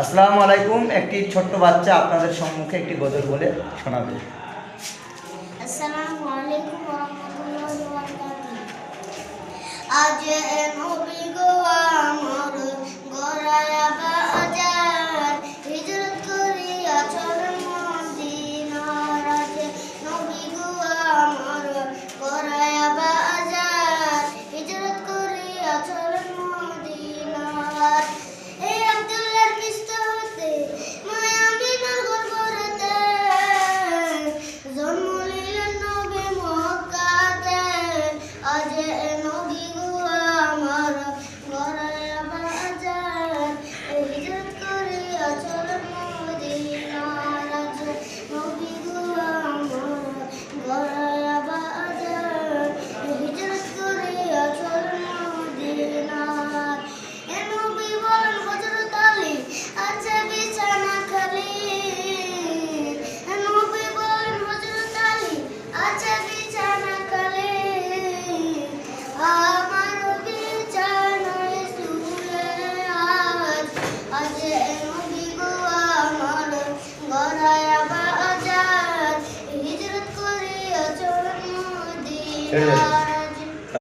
আসসালামু আলাইকুম। একটি ছোট্ট বাচ্চা আপনাদের সম্মুখে একটি গজল বলে শোনাবে। আসসালামু আলাইকুম ওয়া রাহমাতুল্লাহি ওয়া বারাকাতুহু। আজ নবী গো আমার গড়ায়া বাজার, হিজরত করিয়া চলেন মদিনার। আজ নবী গো আমার গড়ায়া বাজার, হিজরত করিয়া চলেন মদিনার। এই আব্দুল্লাহর কিস্ত হতে মায়া আমিনার গর্ভরাতে জন্ম নিলেন নবী মক্কাতে। আজ নবী গো আমার গড়ায়া বাজার, হিজরত করিয়া চলেন মদিনার। আজ নবী গো আমার গড়ায়া বাজার, হিজরত করিয়া চলেন মদিনার। এ নবী বলেন হযরত আলী আছে বিছানা খালি। এ নবী বলেন হযরত আলী আছে বিছানা খালি। আমার বিছানায় শুয়ে আজ নবী গো আমার গড়ায়া বাজার, হিজরত করিয়া চলেন মদিনার।